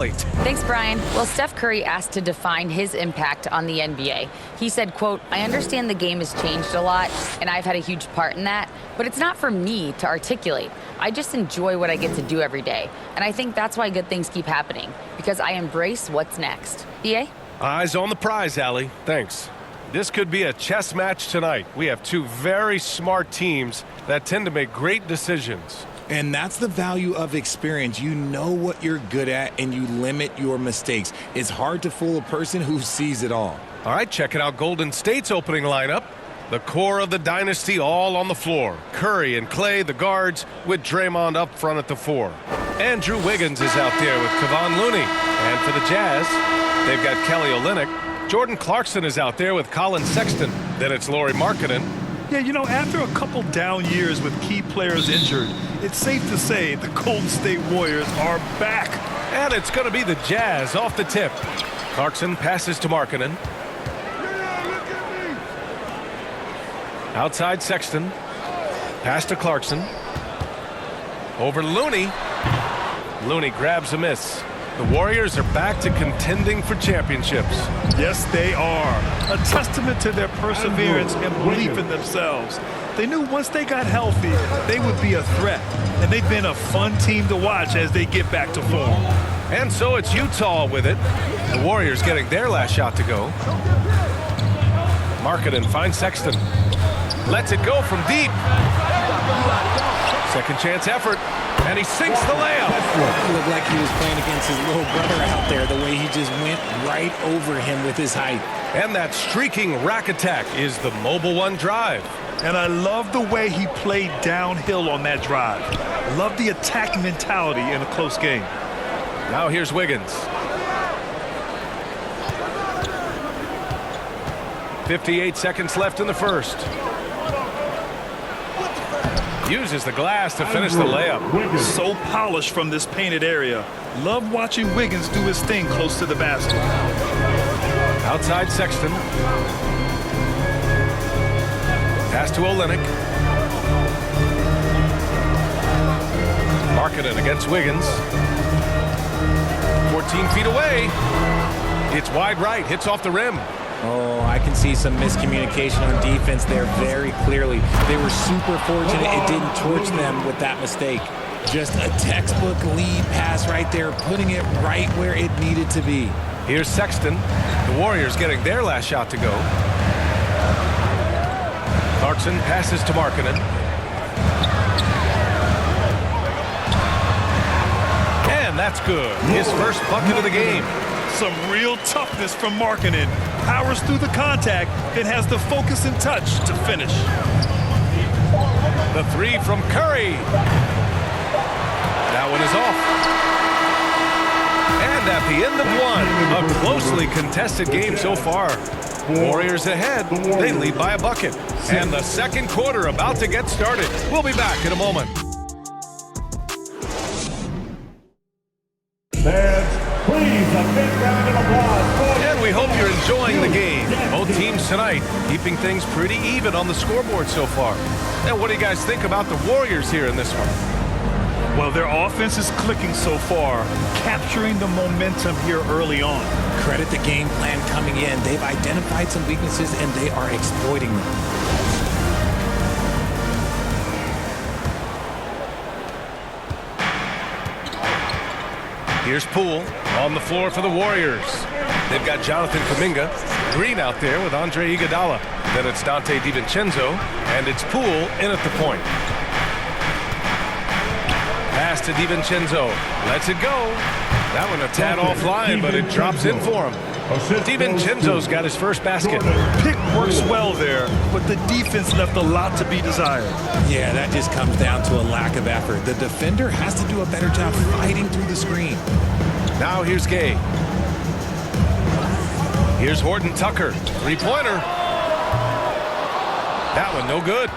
Thanks, Brian. Well, Steph Curry asked to define his impact on the NBA. He said, quote, "I understand the game has changed a lot, and I've had a huge part in that, but it's not for me to articulate. I just enjoy what I get to do every day. And I think that's why good things keep happening, because I embrace what's next." BA? Eyes on the prize, Allie. Thanks. This could be a chess match tonight. We have two very smart teams that tend to make great decisions. And that's the value of experience. You know what you're good at, and you limit your mistakes. It's hard to fool a person who sees it all. All right, checking out Golden State's opening lineup. The core of the dynasty all on the floor. Curry and Clay, the guards, with Draymond up front at the 4. Andrew Wiggins is out there with Kevon Looney. And for the Jazz, they've got Kelly Olynyk. Jordan Clarkson is out there with Colin Sexton. Then it's Lauri Markkanen. Yeah, you know, after a couple down years with key players injured, it's safe to say the Golden State Warriors are back. And it's going to be the Jazz off the tip. Clarkson passes to Markkanen. Outside Sexton. Pass to Clarkson. Over Looney. Looney grabs a miss. The Warriors are back to contending for championships. Yes, they are. A testament to their perseverance and belief in themselves. They knew once they got healthy, they would be a threat. And they've been a fun team to watch as they get back to form. And so it's Utah with it. The Warriors getting their last shot to go. Markkanen finds Sexton. Lets it go from deep. Second chance effort. And he sinks the layup. It looked like he was playing against his little brother out there, the way he just went right over him with his height. And that streaking rack attack is the Mobile One drive. And I love the way he played downhill on that drive. Love the attack mentality in a close game. Now here's Wiggins. 58 seconds left in the first. Uses the glass to finish the layup. So polished from this painted area. Love watching Wiggins do his thing close to the basket. Outside Sexton. Pass to Olynyk. Markkanen against Wiggins. 14 feet away. It's wide right. Hits off the rim. Oh, I can see some miscommunication on defense there very clearly. They were super fortunate it didn't torch them with that mistake. Just a textbook lead pass right there, putting it right where it needed to be. Here's Sexton. The Warriors getting their last shot to go. Clarkson passes to Markkanen. And that's good. His first bucket of the game. Some real toughness from Markkanen. Powers through the contact, then has the focus and touch to finish. The three from Curry. That one is off. And at the end of one, a closely contested game so far. Warriors ahead. They lead by a bucket. And the second quarter about to get started. We'll be back in a moment. Please, a big round of applause. And we hope you're enjoying the game. Both teams tonight keeping things pretty even on the scoreboard so far. Now, what do you guys think about the Warriors here in this one? Well, their offense is clicking so far, capturing the momentum here early on. Credit the game plan coming in. They've identified some weaknesses, and they are exploiting them. Here's Poole on the floor for the Warriors. They've got Jonathan Kuminga. Green out there with Andre Iguodala. Then it's Dante DiVincenzo, and it's Poole in at the point. Pass to DiVincenzo. Lets it go. That one a tad offline, but it drops in for him. DiVincenzo's got his first basket. Pick works well there, but the defense left a lot to be desired. Yeah, that just comes down to a lack of effort. The defender has to do a better job fighting through the screen. Now here's Gay. Here's Horton Tucker. Three-pointer. That one no good.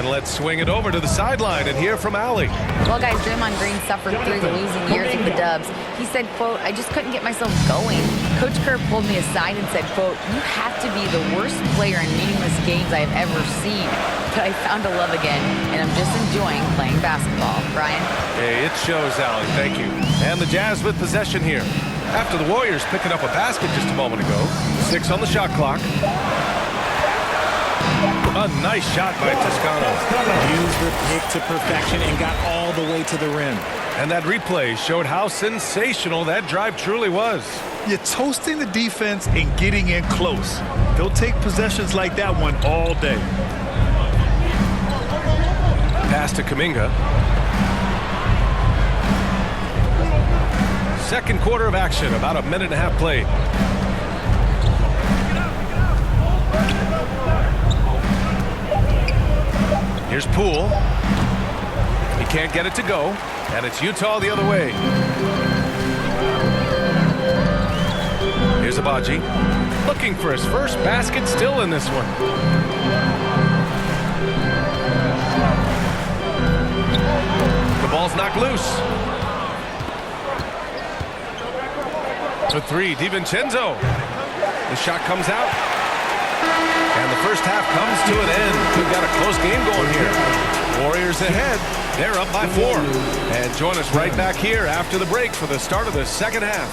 And let's swing it over to the sideline and hear from Allie. Well, guys, Draymond Green suffered through the losing years of the Dubs. He said, quote, I just couldn't get myself going. Coach Kerr pulled me aside and said, quote, you have to be the worst player in meaningless games I've ever seen. But I found a love again, and I'm just enjoying playing basketball. Brian? Hey, it shows, Allie. Thank you. And the Jazz with possession here. After the Warriors picking up a basket just a moment ago. 6 on the shot clock. A nice shot by Toscano. Used the pick to perfection and got all the way to the rim. And that replay showed how sensational that drive truly was. You're toasting the defense and getting in close. They'll take possessions like that one all day. Pass to Kuminga. Second quarter of action, about a minute and a half played. Here's Poole. He can't get it to go, and it's Utah the other way. Here's Abaji, looking for his first basket, still in this one. The ball's knocked loose. For 3, DiVincenzo. The shot comes out. And the first half comes to an end. We've got a close game going here. Warriors ahead. They're up by 4. And join us right back here after the break for the start of the second half.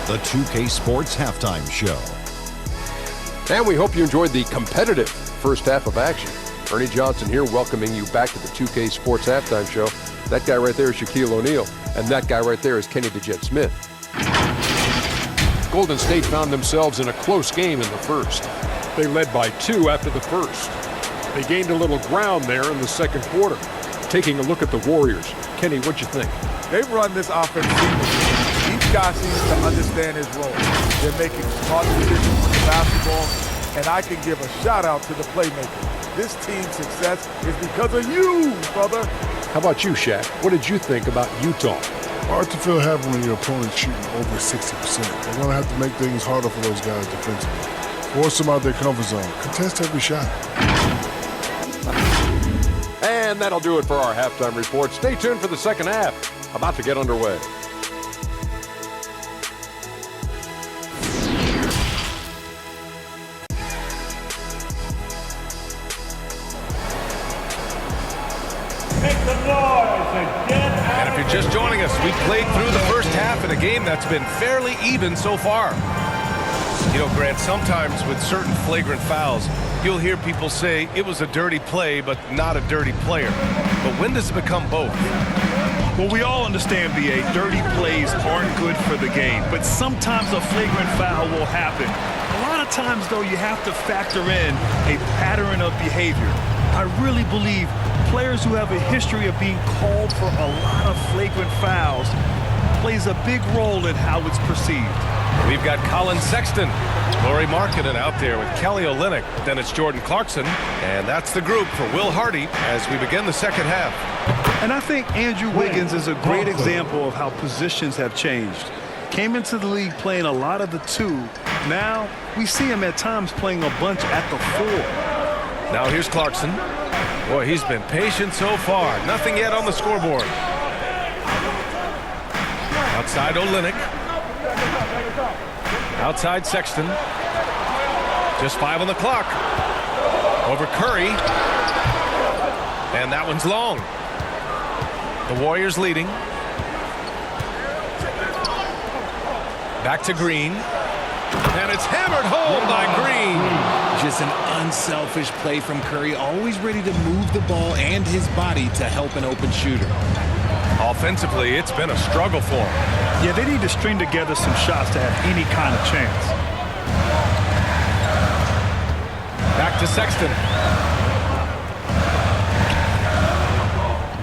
The 2K Sports Halftime Show. And we hope you enjoyed the competitive first half of action. Ernie Johnson here welcoming you back to the 2K Sports Halftime Show. That guy right there is Shaquille O'Neal, and that guy right there is Kenny the Jet Smith. Golden State found themselves in a close game in the first. They led by 2 after the first. They gained a little ground there in the second quarter. Taking a look at the Warriors. Kenny, what'd you think? They run this offense seamlessly. Each guy seems to understand his role. They're making smart decisions with the basketball, and I can give a shout out to the playmakers. This team's success is because of you, brother. How about you, Shaq? What did you think about Utah? Hard to feel happy when your opponent's shooting over 60%. They're going to have to make things harder for those guys defensively. Force them out their comfort zone. Contest every shot. And that'll do it for our halftime report. Stay tuned for the second half. About to get underway. And if you're just joining us, we played through the first half in a game that's been fairly even so far. You know, Grant, sometimes with certain flagrant fouls, you'll hear people say it was a dirty play, but not a dirty player. But when does it become both? Well, we all understand, B.A., dirty plays aren't good for the game, but sometimes a flagrant foul will happen. A lot of times, though, you have to factor in a pattern of behavior. I really believe players who have a history of being called for a lot of flagrant fouls plays a big role in how it's perceived. We've got Colin Sexton, Lauri Markkanen out there with Kelly Olynyk. Then it's Jordan Clarkson, and that's the group for Will Hardy as we begin the second half. And I think Andrew Wiggins is a great example of how positions have changed. Came into the league playing a lot of the 2. Now we see him at times playing a bunch at the 4. Now here's Clarkson. Boy, he's been patient so far. Nothing yet on the scoreboard. Outside Olynyk. Outside Sexton. Just 5 on the clock. Over Curry. And that one's long. The Warriors leading. Back to Green. And it's hammered home by Green. Just an unselfish play from Curry, always ready to move the ball and his body to help an open shooter. Offensively, it's been a struggle for him. Yeah, they need to string together some shots to have any kind of chance. Back to Sexton.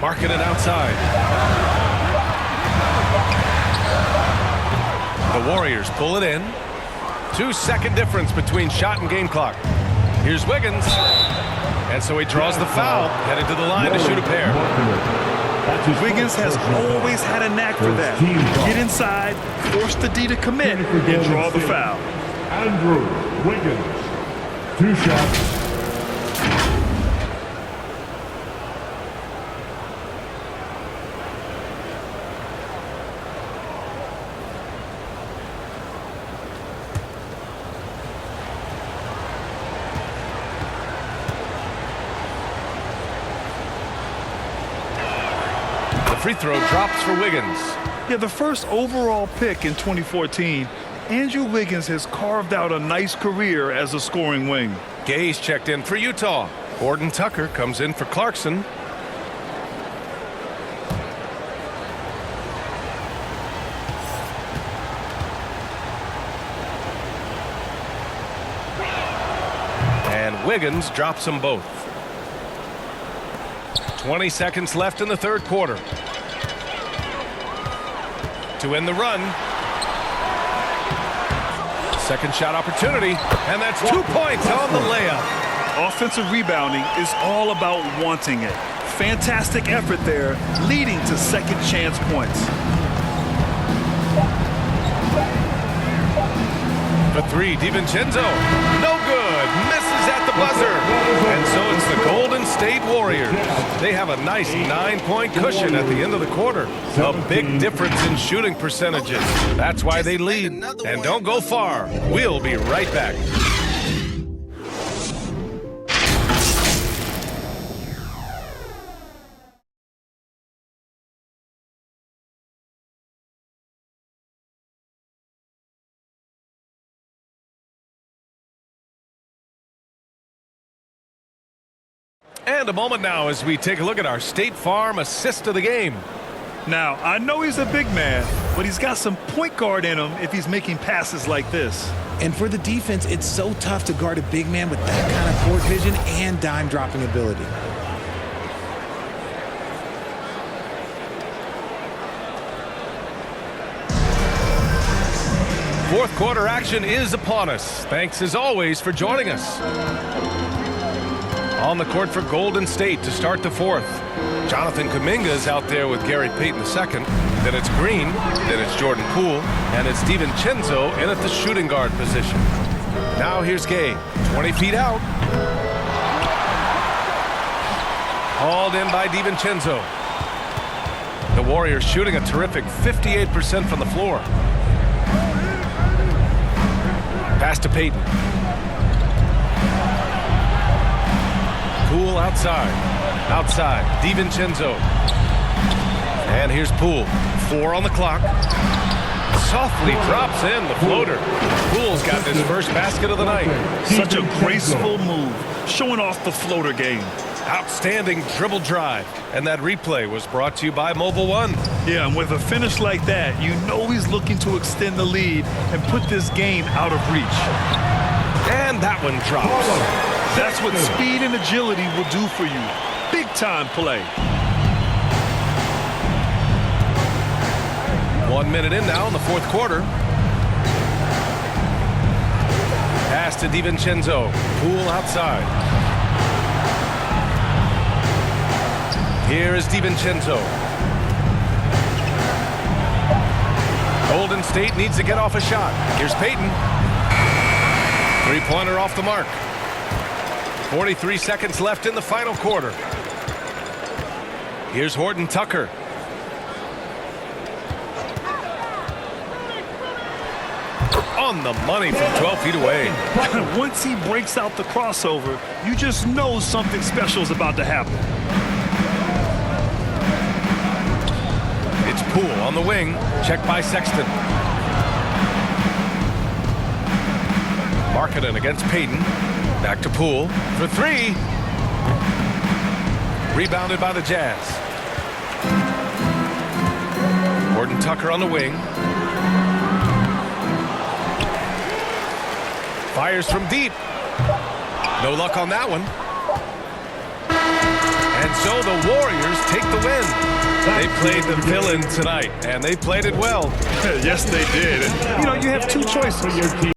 Markkanen outside. The Warriors pull it in. 2-second difference between shot and game clock. Here's Wiggins. And so he draws the foul, headed to the line to shoot a pair. Wiggins has always had a knack for that. Get inside, force the D to commit, and draw the foul. Andrew Wiggins. 2 shots. Free throw drops for Wiggins. Yeah, the first overall pick in 2014, Andrew Wiggins has carved out a nice career as a scoring wing. Gay's checked in for Utah. Gordon Tucker comes in for Clarkson. And Wiggins drops them both. 20 seconds left in the third quarter. To end the run. Second shot opportunity, and that's 2 points on the layup. Offensive rebounding is all about wanting it. Fantastic effort there, leading to second chance points. For 3, DiVincenzo. No good. Misses at the buzzer. And so it's the Golden State Warriors. They have a nice 9-point cushion at the end of the quarter. A big difference in shooting percentages. That's why they lead. And don't go far. We'll be right back. And a moment now as we take a look at our State Farm assist of the game. Now, I know he's a big man, but he's got some point guard in him if he's making passes like this. And for the defense, it's so tough to guard a big man with that kind of court vision and dime dropping ability. Fourth quarter action is upon us. Thanks as always for joining us. On the court for Golden State to start the fourth. Jonathan Kuminga is out there with Gary Payton II. Then it's Green. Then it's Jordan Poole. And it's DiVincenzo in at the shooting guard position. Now here's Gay. 20 feet out. Hauled in by DiVincenzo. The Warriors shooting a terrific 58% from the floor. Pass to Payton. Poole outside. Outside. DiVincenzo. And here's Poole. 4 on the clock. Softly drops in the floater. Poole's got his first basket of the night. Such a graceful move, showing off the floater game. Outstanding dribble drive. And that replay was brought to you by Mobile One. Yeah, and with a finish like that, you know he's looking to extend the lead and put this game out of reach. And that one drops. That's what speed and agility will do for you. Big time play. 1 minute in now in the fourth quarter. Pass to DiVincenzo. Poole outside. Here is DiVincenzo. Golden State needs to get off a shot. Here's Payton. Three-pointer off the mark. 43 seconds left in the final quarter. Here's Horton Tucker. On the money from 12 feet away. Once he breaks out the crossover, you just know something special is about to happen. It's Poole on the wing. Checked by Sexton. Markkanen against Payton. Back to Poole for 3. Rebounded by the Jazz. Horton Tucker on the wing. Fires from deep. No luck on that one. And so the Warriors take the win. They played the villain tonight, and they played it well. Yes, they did. And, you know, you have two choices.